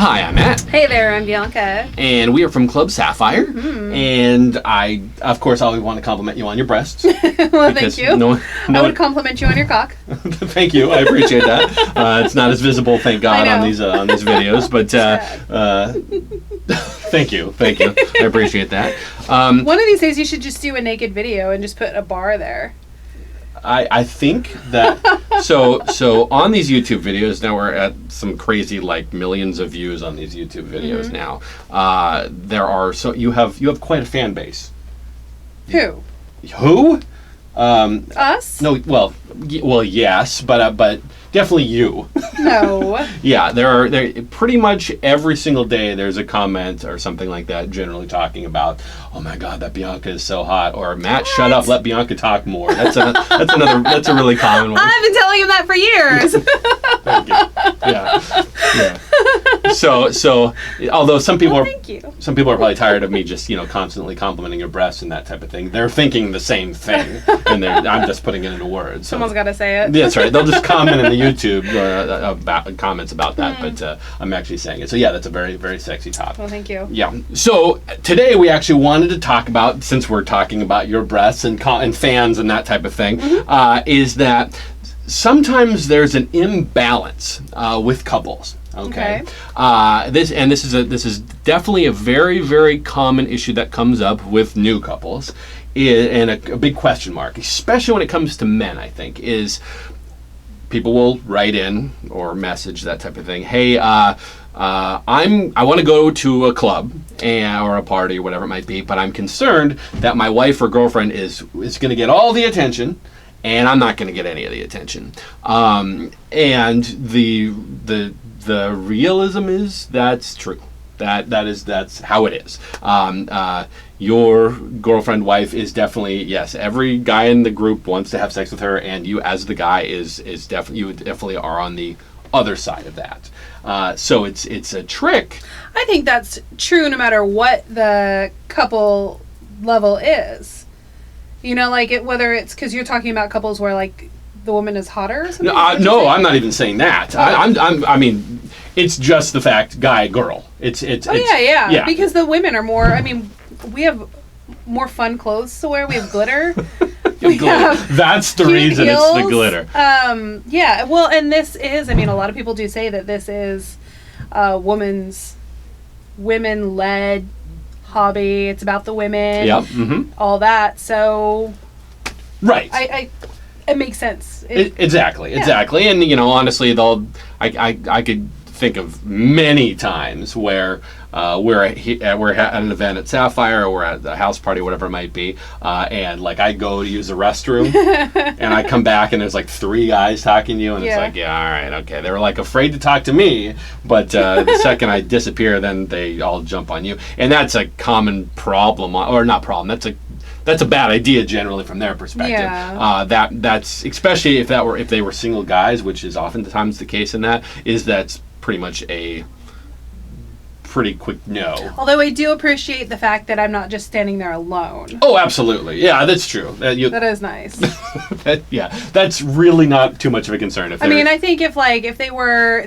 Hi, I'm Matt. Hey there, I'm Bianca. And we are from Club Sapphire. Mm-hmm. And I, of course, always want to compliment you on your breasts. Well, thank you. I would compliment you on your cock. Thank you. I appreciate that. It's not as visible, thank God, on these videos. But thank you. I appreciate that. One of these days, you should just do a naked video and just put a bar there. I think that so on these YouTube videos now, we're at some crazy like millions of views on these YouTube videos now. There are you have quite a fan base. Who? Us? No, well, yes, but definitely you. No. Yeah, there pretty much every single day there's a comment or something like that, generally talking about, oh my God, that Bianca is so hot, or Matt, shut up, let Bianca talk more. That's a really common one. I've been telling him that for years. Thank you. Yeah. So although some people are probably tired of me just constantly complimenting your breasts and that type of thing, they're thinking the same thing, and I'm just putting it into words. Someone's got to say it. That's right. They'll just comment in the YouTube about comments about that, but I'm actually saying it. So yeah, that's a very, very sexy topic. Well, thank you. Yeah. So today we actually wanted to talk about, since we're talking about your breasts and fans and that type of thing, is that sometimes there's an imbalance with couples. Okay. This is definitely a very, very common issue that comes up with new couples, and a big question mark, especially when it comes to men. I think is people will write in or message, that type of thing. Hey, I want to go to a club or a party or whatever it might be, but I'm concerned that my wife or girlfriend is going to get all the attention, and I'm not going to get any of the attention. And the realism is that's true. That's how it is. Your girlfriend, wife is definitely, yes, every guy in the group wants to have sex with her, and you as the guy is definitely, you definitely are on the other side of that. So it's a trick. I think that's true no matter what the couple level is. Whether it's because you're talking about couples where like the woman is hotter or something? No, I'm not even saying that. I mean, it's just the fact, guy, girl. Yeah. Because the women are more. I mean, we have more fun clothes to wear. We have glitter. That's the reason heels. It's the glitter. Yeah. Well, and this is. I mean, a lot of people do say that this is women-led hobby. It's about the women. Yep. Mm-hmm. All that. So. Right. It makes sense. Exactly. And honestly, I could think of many times where we're at an event at Sapphire, or we're at a house party, whatever it might be, and like I go to use the restroom, and I come back and there's like 3 guys talking to you, and it's like, yeah, all right, okay. They were like afraid to talk to me, but the second I disappear, then they all jump on you, and that's a common problem, or not problem. That's a bad idea generally from their perspective. Yeah. That's especially if they were single guys, which is oftentimes the case in that's pretty much a pretty quick no. Although I do appreciate the fact that I'm not just standing there alone. Oh, absolutely. Yeah, that's true. That is nice. That's really not too much of a concern. I think if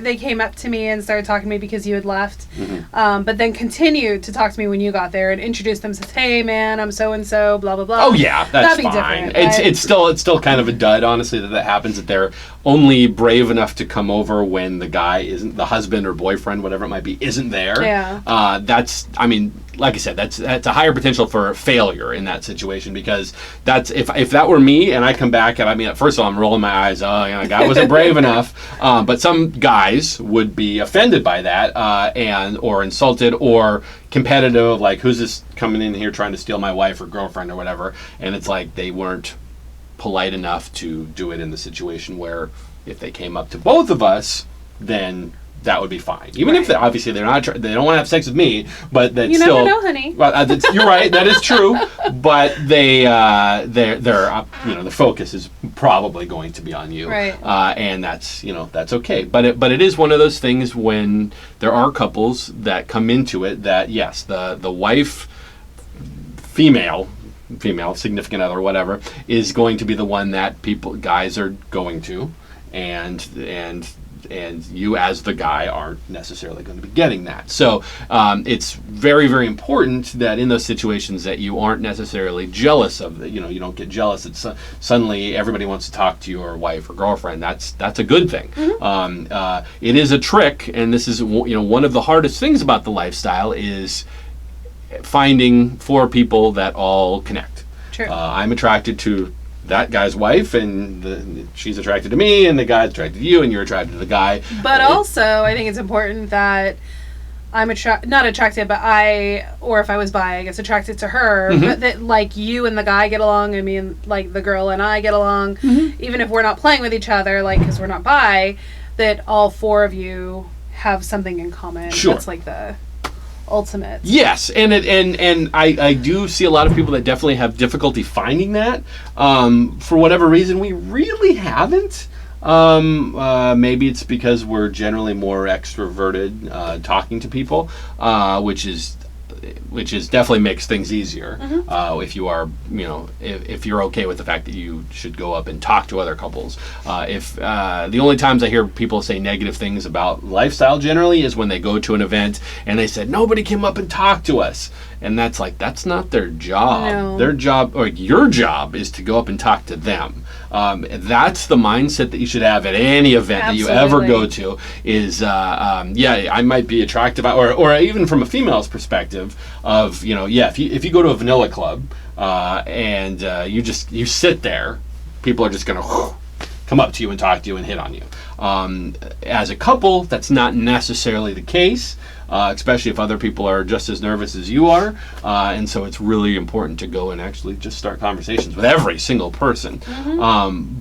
they came up to me and started talking to me because you had left, but then continued to talk to me when you got there and introduced them, says, "Hey, man, I'm so and so, blah blah blah." Oh yeah, that's That'd be fine. Different, it's still kind of a dud, honestly, that happens. That they're only brave enough to come over when the guy isn't, the husband or boyfriend, whatever it might be, isn't there. Yeah. That's, I mean, like I said, that's a higher potential for failure in that situation, because that's if that were me and I come back and, I mean, first of all, I'm rolling my eyes. Oh, the guy wasn't brave enough. But some guys would be offended by that, or insulted or competitive, like, who's this coming in here trying to steal my wife or girlfriend or whatever? And it's like they weren't polite enough to do it in the situation where if they came up to both of us, then that would be fine. Even if obviously they're not, they don't want to have sex with me, but that's still. You never know, honey. Well, you're right. That is true. But they're the focus is probably going to be on you, right? And that's that's okay. But it is one of those things when there are couples that come into it that yes, the wife, female significant other, whatever, is going to be the one that guys are going to, and and you as the guy aren't necessarily going to be getting that. So it's very, very important that in those situations that you aren't necessarily jealous of, you don't get jealous that suddenly everybody wants to talk to your wife or girlfriend. That's a good thing. It is a trick, and this is one of the hardest things about the lifestyle is finding 4 people that all connect. True. I'm attracted to that guy's wife, and she's attracted to me, and the guy's attracted to you, and you're attracted to the guy. But also, I think it's important that I'm not attracted, but or if I was bi, I guess attracted to her, but that like you and the guy get along. I mean, like the girl and I get along, even if we're not playing with each other, like because we're not bi, that all 4 of you have something in common. Sure. That's like the ultimate. Yes, and I do see a lot of people that definitely have difficulty finding that. For whatever reason, we really haven't. Maybe it's because we're generally more extroverted talking to people, which is definitely makes things easier. If you are, if you're okay with the fact that you should go up and talk to other couples. If the only times I hear people say negative things about lifestyle generally is when they go to an event and they said nobody came up and talked to us, and that's not their job. No. Their job, or your job, is to go up and talk to them. That's the mindset that you should have at any event that you ever go to. Is I might be attractive, or even from a female's perspective of if you go to a vanilla club and you sit there, people are just going to come up to you and talk to you and hit on you. As a couple, that's not necessarily the case. Especially if other people are just as nervous as you are. And so it's really important to go and actually just start conversations with every single person.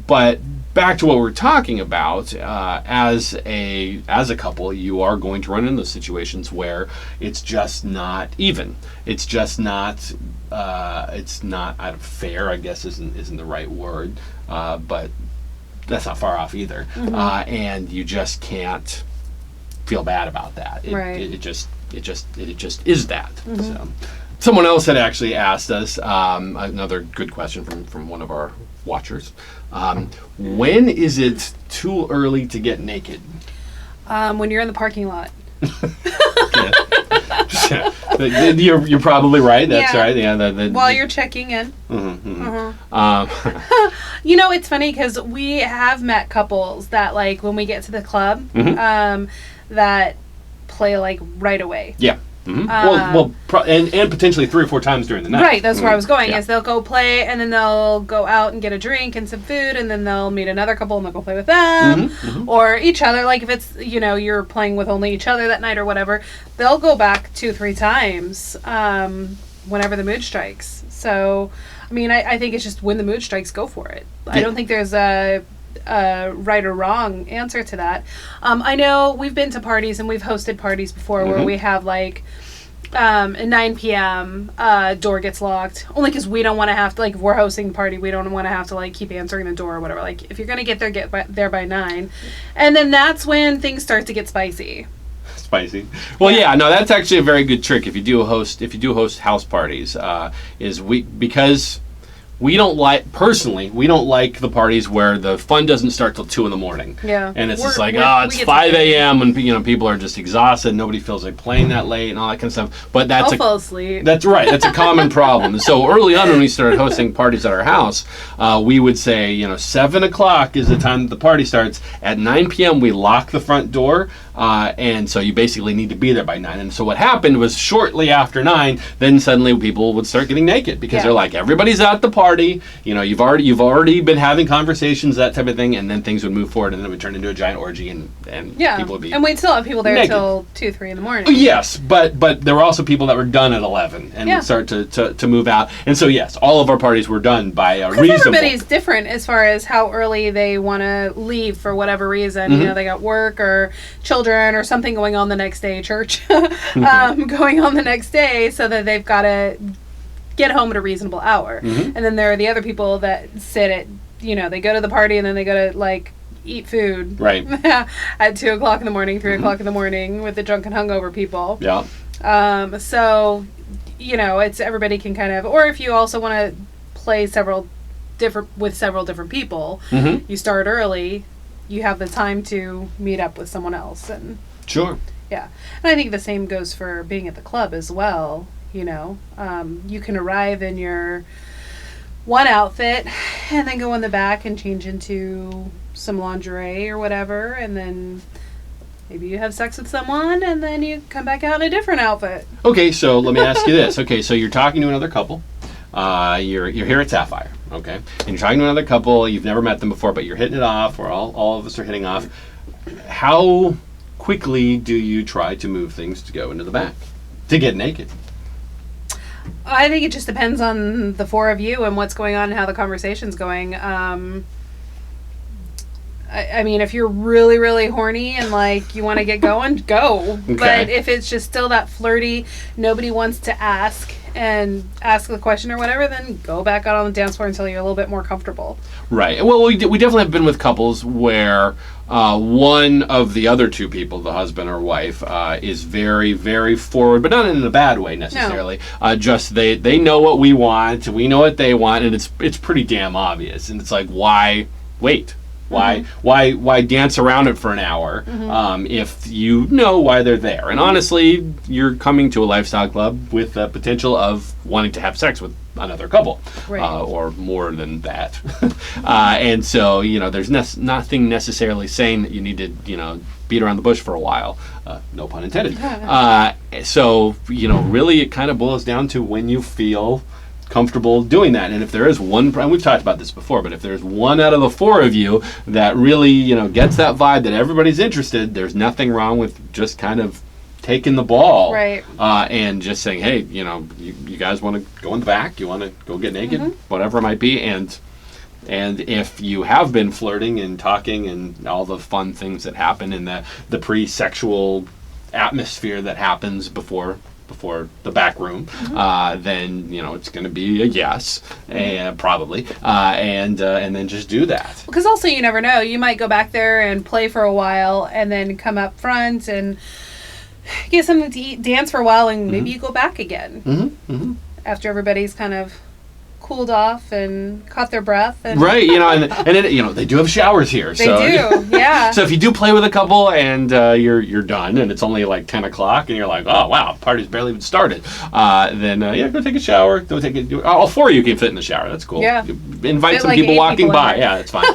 But back to what we're talking about, as a couple, you are going to run into situations where it's just not even. It's just not, it's not fair, I guess isn't the right word. But that's not far off either. And you just can't feel bad about that. It just is that. So, someone else had actually asked us another good question from one of our watchers. When is it too early to get naked? When you're in the parking lot. You're probably right. That's right. Yeah. While you're checking in. It's funny because we have met couples that like when we get to the club, that play like right away. Yeah. And potentially 3 or 4 times during the night. Right, that's where I was going. Is they'll go play and then they'll go out and get a drink and some food, and then they'll meet another couple and they'll go play with them or each other. Like if it's you're playing with only each other that night or whatever, they'll go back 2-3 times whenever the mood strikes. So, I mean, I think it's just when the mood strikes, go for it. Yeah. I don't think there's a right or wrong answer to that. I know we've been to parties and we've hosted parties before where we have like at 9 p.m. Door gets locked only because we don't want to have to, like, if we're hosting a party, we don't want to have to like keep answering the door or whatever. Like if you're gonna get there by 9, and then that's when things start to get spicy. Well, yeah, no, that's actually a very good trick if you do host house parties. Because we don't like the parties where the fun doesn't start till 2 a.m. Yeah. And it's it's 5 a.m. and people are just exhausted. Nobody feels like playing that late and all that kind of stuff. But I'll fall asleep. That's right. That's a common problem. So early on when we started hosting parties at our house, we would say 7 o'clock is the time that the party starts. At 9 p.m. we lock the front door. And so you basically need to be there by 9. And so what happened was shortly after 9, then suddenly people would start getting naked because they're like, everybody's at the party. You've already been having conversations, that type of thing, and then things would move forward, and then it would turn into a giant orgy, and people would be and we'd still have people there naked until 2-3 in the morning. Oh, yes, but there were also people that were done at 11 and would start to move out. And so yes, all of our parties were done by a reasonable. Everybody's different as far as how early they want to leave for whatever reason. They got work or children or something going on the next day, church going on the next day, so that they've got to get home at a reasonable hour. And then there are the other people that sit at, they go to the party and then they go to like eat food right at 2 o'clock in the morning, 3 o'clock in the morning with the drunken hungover people. So it's everybody can kind of, or if you also want to play several different people, you start early. you have the time to meet up with someone else. And Sure. yeah, and I think the same goes for being at the club as well. You know, you can arrive in your one outfit and then go in the back and change into some lingerie or whatever, and then maybe you have sex with someone and then you come back out in a different outfit. Okay, so let me ask you this. Okay, so you're talking to another couple. You're here at Sapphire, okay? And you're talking to another couple. You've never met them before, but you're hitting it off, or all of us are hitting off. How quickly do you try to move things to go into the back to get naked? I think it just depends on the four of you and what's going on and how the conversation's going. I mean, if you're really, really horny and like you want to get going, go. Okay. But if it's just still that flirty, nobody wants to ask the question or whatever, then go back out on the dance floor until you're a little bit more comfortable. Right. Well, we definitely have been with couples where one of the other two people, the husband or wife, is very, very forward, but not in a bad way necessarily. No. Just they know what we want, we know what they want, and it's pretty damn obvious. And it's like, why wait? Why dance around it for an hour if you know why they're there? And honestly, you're coming to a lifestyle club with the potential of wanting to have sex with another couple, right. Or more than that. And so, there's nothing necessarily saying that you need to, beat around the bush for a while. No pun intended. So, really it kind of boils down to when you feel comfortable doing that. And if there is one, and we've talked about this before, but if there's one out of the four of you that really, gets that vibe that everybody's interested, there's nothing wrong with just kind of taking the ball, right? And just saying, hey, you guys want to go in the back, you want to go get naked, whatever it might be, and if you have been flirting and talking and all the fun things that happen in the pre-sexual atmosphere that happens before the back room, then it's going to be a yes, and probably, and then just do that. Because also you never know, you might go back there and play for a while, and then come up front and get something to eat, dance for a while, and maybe you go back again after everybody's kind of cooled off and caught their breath. And right, and they do have showers here. They do, yeah. So if you do play with a couple and you're done and it's only like 10 o'clock and you're like, oh wow, party's barely even started, then go take a shower. All four of you can fit in the shower. That's cool. Yeah. Invite fit some like people walking people by. Yeah, that's fine.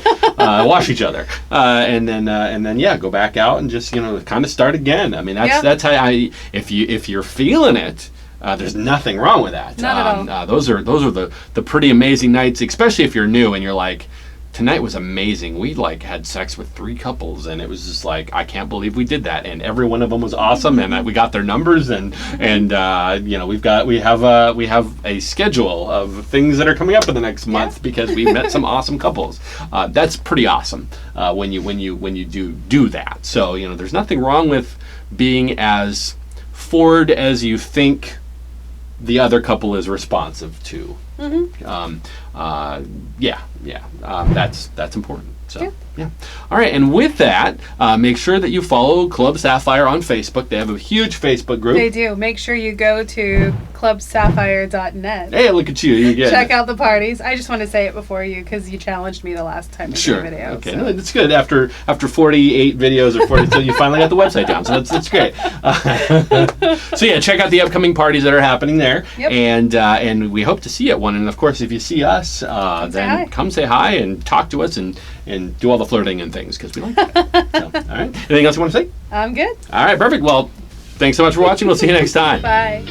Wash each other, and then go back out and just kind of start again. I mean that's how if you're feeling it. There's nothing wrong with that. Not at all. Those are the pretty amazing nights, especially if you're new and you're like, tonight was amazing. We had sex with 3 couples, and it was just like, I can't believe we did that. And every one of them was awesome, and we got their numbers, and we have a schedule of things that are coming up in the next month because we met some awesome couples. That's pretty awesome when you do that. So there's nothing wrong with being as forward as you think the other couple is responsive to. That's important. So yeah. All right, and with that, make sure that you follow Club Sapphire on Facebook. They have a huge Facebook group. They do. Make sure you go to clubsapphire.net. Hey, look at you. Check out the parties. I just want to say it before you, because you challenged me the last time I did a video. Okay, so. No, that's good. After 48 videos or 42, you finally got the website down, so that's great. So yeah, check out the upcoming parties that are happening there, and we hope to see you at one. And of course, if you see us, then come say hi and talk to us and do all the flirting and things, because we like that. So, all right. Anything else you want to say? I'm good. All right, perfect. Well, thanks so much for watching. We'll see you next time. Bye.